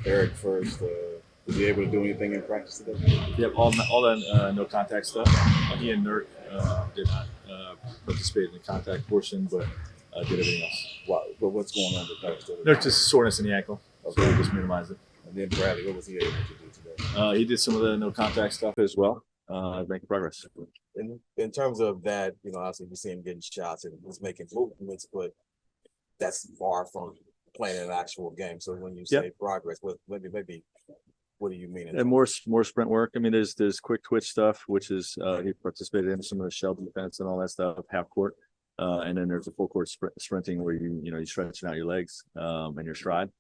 Eric first. Was he able to do anything in practice today? Yep, all the no contact stuff. He and Nurk did not participate in the contact portion, but did everything else. Wow. But what's going on with Nurk? Nurk just soreness in the ankle, so we just minimized it. And then Bradley, what was he able to do today? He did some of the no contact stuff as well, making progress. In terms of that, obviously we see him getting shots and he's making movements, but that's far from playing an actual game. So when you say progress, maybe what do you mean? And more sprint work. I mean, there's quick twitch stuff, which is he participated in some of the shell defense and all that stuff, half court, and then there's a full court sprinting where you're stretching out your legs and your stride.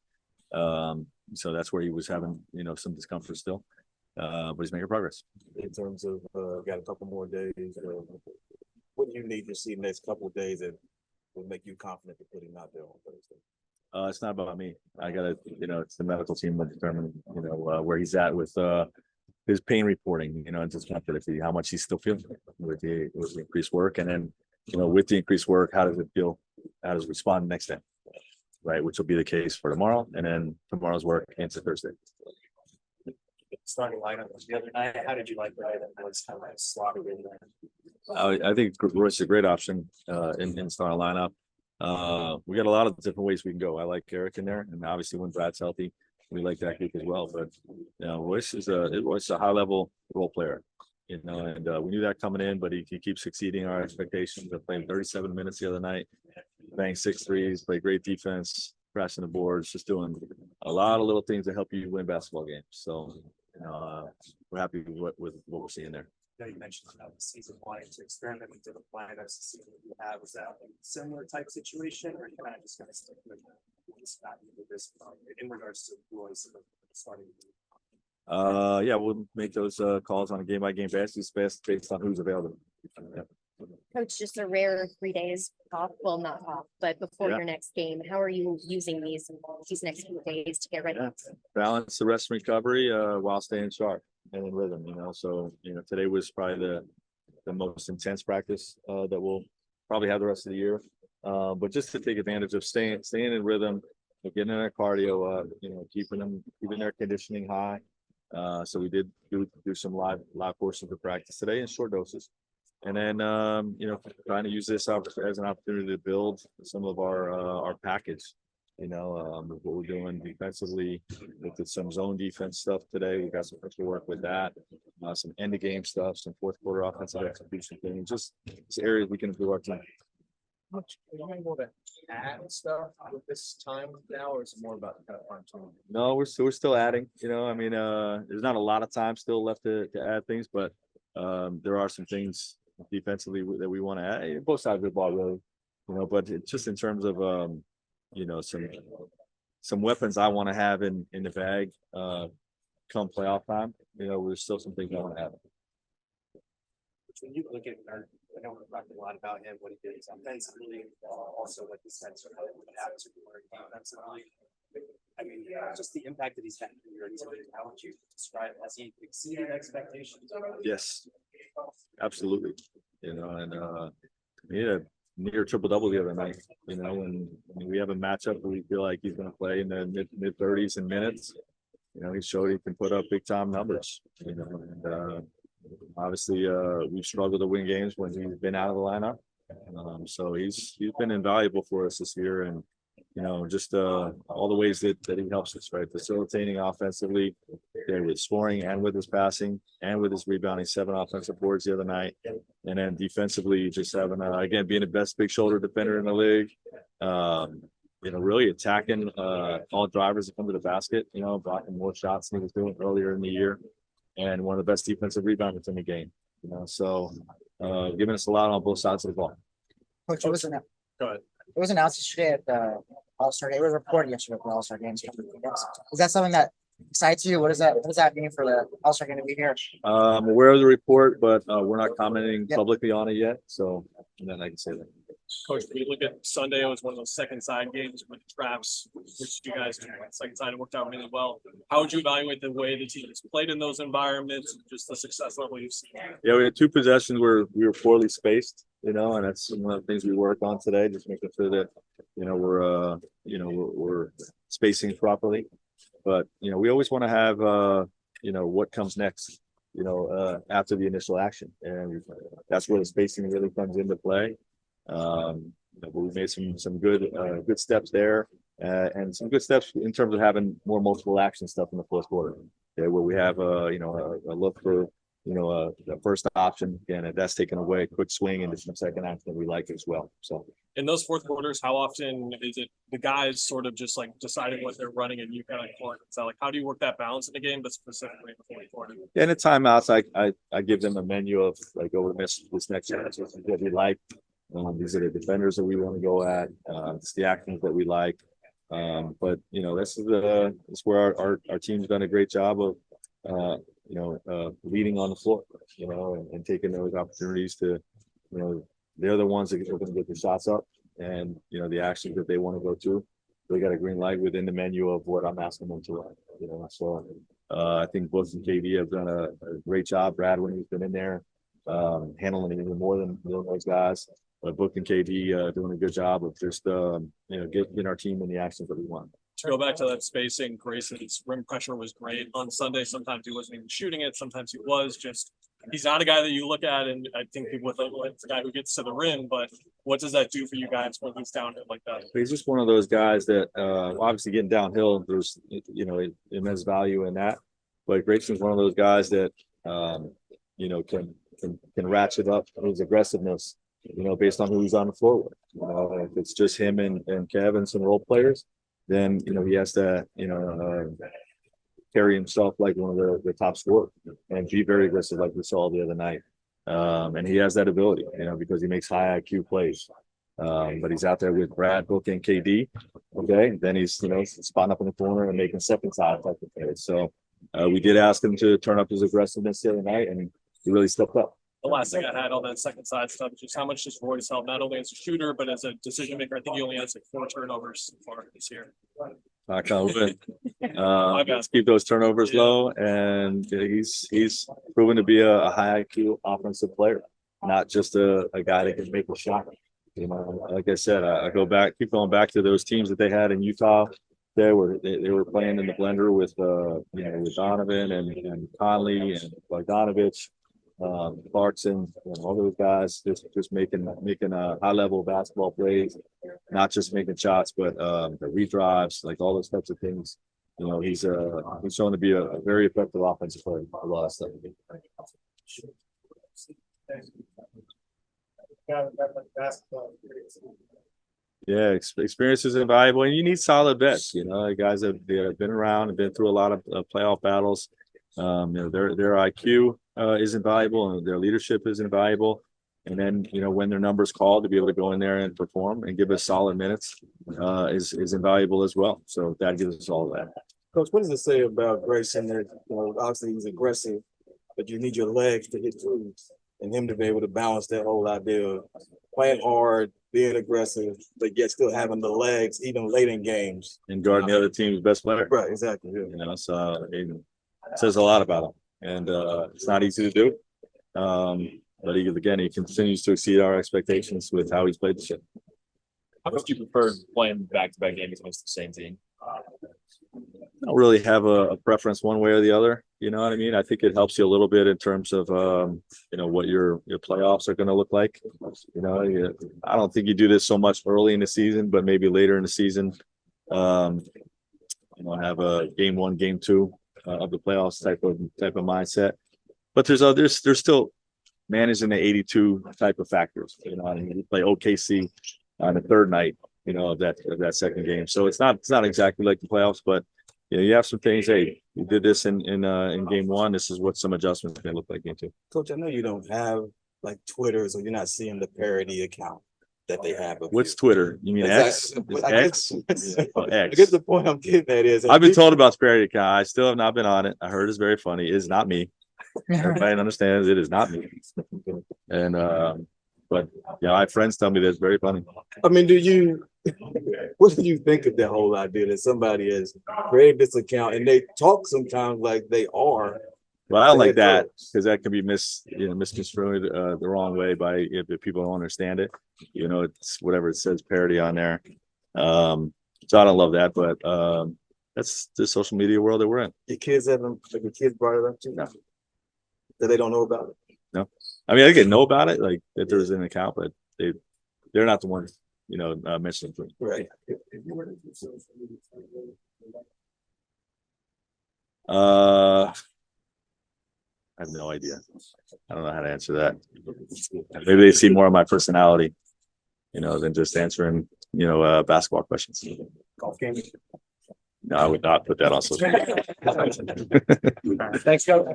So that's where he was having some discomfort still, but he's making progress. In terms of got a couple more days, what do you need to see in the next couple of days that will make you confident to put him out there on Thursday? It's not about me. I gotta, it's the medical team that determine, where he's at with his pain reporting, and just how much he's still feeling with the increased work, and then, with the increased work, how does it feel? How does it respond next day, right? Which will be the case for tomorrow, and then tomorrow's work into Thursday. Starting lineup the other night, how did you like the way that was kind of slotted in there? I think Royce is a great option in starting lineup. We got a lot of different ways we can go. I like Eric in there, and obviously when Brad's healthy, we like that group as well. But Royce is a high level role player, and we knew that coming in, but he keeps exceeding our expectations. Of playing 37 minutes the other night, banged 6 threes, played great defense, crashing the boards, just doing a lot of little things to help you win basketball games. So we're happy with what we're seeing there. You mentioned about the season wanting to experiment with different lineups to see what you have. Was that a similar type situation, or are you kind of just going to stick with this in regards to Royce starting? Yeah, we'll make those calls on a game by game basis based on who's available. Yeah. Coach, just a rare 3 days off. Well, not off, but before your next game, how are you using these next few days to get ready? Balance the rest and recovery while staying sharp and in rhythm. So today was probably the most intense practice that we'll probably have the rest of the year. But just to take advantage of staying in rhythm, getting their cardio up, keeping their conditioning high. So we did do some live portions of practice today in short doses. And then, trying to use this as an opportunity to build some of our package, what we're doing defensively with some zone defense stuff today. We got some extra work with that, some end of game stuff, some fourth quarter offensive execution things, just areas we can improve our team. Much able to add stuff with this time now, or is it more about kind of fine-tuning? No, we're still adding. There's not a lot of time still left to add things, but there are some things defensively that we want to add, both sides of the ball, really. But just in terms of some weapons I want to have in the bag come playoff time. There's still some things I want to have. When you look at, I know we're talking a lot about him, what he did offensively, also what he said sort of defensively. I mean, just the impact that he's had in your team. How would you describe it? Has he exceeded expectations? Yes, absolutely. And he had a near triple double the other night. And we have a matchup where we feel like he's going to play in the mid 30s in minutes. He showed he can put up big time numbers. And obviously, we've struggled to win games when he's been out of the lineup. So he's been invaluable for us this year, and just all the ways that he helps us, right? Facilitating offensively, with scoring and with his passing and with his rebounding, 7 offensive boards the other night, and then defensively, just having again being the best big shoulder defender in the league. Really attacking all drivers that come to the basket. Blocking more shots than he was doing earlier in the year. And one of the best defensive rebounders in the game, so giving us a lot on both sides of the ball. Coach, it was announced yesterday at the All-Star Game. It was reported yesterday at the All-Star Games. Is that something that excites you? What does that mean for the All-Star Game to be here? I'm aware of the report, but we're not commenting publicly on it yet. So then I can say that. Coach, when you look at Sunday, it was one of those second side games with the Traps, which you guys do. Second side, it worked out really well. How would you evaluate the way the team has played in those environments, just the success level you've seen? Yeah, we had 2 possessions where we were poorly spaced, and that's one of the things we worked on today, just making sure that, we're spacing properly. but we always want to have what comes next, after the initial action, and that's where the spacing really comes into play. We made some good steps there, and some good steps in terms of having more multiple action stuff in the fourth quarter. Where we have a look for the first option, and that's taken away a quick swing into some second action that we like as well. So in those fourth quarters, how often is it the guys sort of just like deciding what they're running and you kind of calling it? So like, how do you work that balance in the game, but specifically in the fourth quarter? Yeah, in the timeouts, I give them a menu of like, over this next chance that we like. These are the defenders that we want to go at. It's the actions that we like. But this is where our team's done a great job of leading on the floor, and taking those opportunities to, they're the ones that are going to get the shots up, and the actions that they want to go to. They got a green light within the menu of what I'm asking them to run. So I think Book and KD have done a great job. Brad, when he's been in there, handling it even more than those guys. But Book and KD doing a good job of just getting our team in the actions that we want. To go back to that spacing, Grayson's rim pressure was great on Sunday. Sometimes he wasn't even shooting it. Sometimes he was. Just he's not a guy that you look at and I think people think, well, it's a guy who gets to the rim. But what does that do for you guys when he's downhill like that? He's just one of those guys that obviously getting downhill, there's immense value in that. But Grayson's one of those guys that can ratchet up his aggressiveness, based on who he's on the floor with. If it's just him and Kev and some role players, then he has to carry himself like one of the top scorers and be very aggressive like we saw the other night. And he has that ability, because he makes high IQ plays. But he's out there with Brad, Book, and KD. Okay, then he's spotting up in the corner and making second side type of plays. So we did ask him to turn up his aggressiveness the other night, and he really stepped up. The last thing I had on that second side stuff is just how much does Royce help, not only as a shooter, but as a decision maker? I think he only has like 4 turnovers so far this year. Knock on wood. Let's keep those turnovers low, and he's proven to be a high IQ offensive player, not just a guy that can make a shot. Like I said, keep going back to those teams that they had in Utah. They were playing in the blender with with Donovan and Conley and Bogdanovich. Clarkson, all those guys just making a high level basketball plays, not just making shots, but the redrives, like all those types of things. He's shown to be a very effective offensive player. A lot of stuff. Yeah, experience is invaluable, and you need solid vets. Guys that have been around and been through a lot of playoff battles. Their IQ is invaluable, and their leadership is invaluable. And then, when their number's called, to be able to go in there and perform and give us solid minutes is invaluable as well. So that gives us all that. Coach, what does it say about Grayson there? Obviously he's aggressive, but you need your legs to hit threes, and him to be able to balance that whole idea of playing hard, being aggressive, but yet still having the legs even late in games. And guarding the other team's best player. Right, exactly. Yeah. So it says a lot about him. And it's not easy to do. But he continues to exceed our expectations with how he's played the shit. How much do you prefer playing back-to-back games against the same team? I don't really have a preference one way or the other. You know what I mean? I think it helps you a little bit in terms of what your playoffs are going to look like. I don't think you do this so much early in the season, but maybe later in the season, have a game 1, game 2 of the playoffs type of mindset. But there's still managing the 82 type of factors. You play OKC on the third night, of that second game. So it's not exactly like the playoffs, but you have some things. Hey, you did this in game 1. This is what some adjustments may look like game 2. Coach, I know you don't have like Twitter, so you're not seeing the parody account that they have. What's Twitter? You mean X? X? X? Oh, X. I guess the point I'm getting at is I've been told about the parody account. I still have not been on it. I heard it's very funny. It's not me. Everybody understands it is not me. And but I have friends tell me that it's very funny. I mean, what do you think of that whole idea that somebody has created this account and they talk sometimes like they are? Well, I don't like that because that can be misconstrued the wrong way if people don't understand it. It's whatever it says parody on there. So I don't love that, but that's the social media world that we're in. Your kids haven't, like your kids brought it up to you? No. That they don't know about it? I mean, I didn't know about it, like that there was an account, but they're not the ones, mentioning to me. Right. I have no idea. I don't know how to answer that. Maybe they see more of my personality, than just answering, basketball questions. Golf game? No, I would not put that on social media. Thanks, Joe.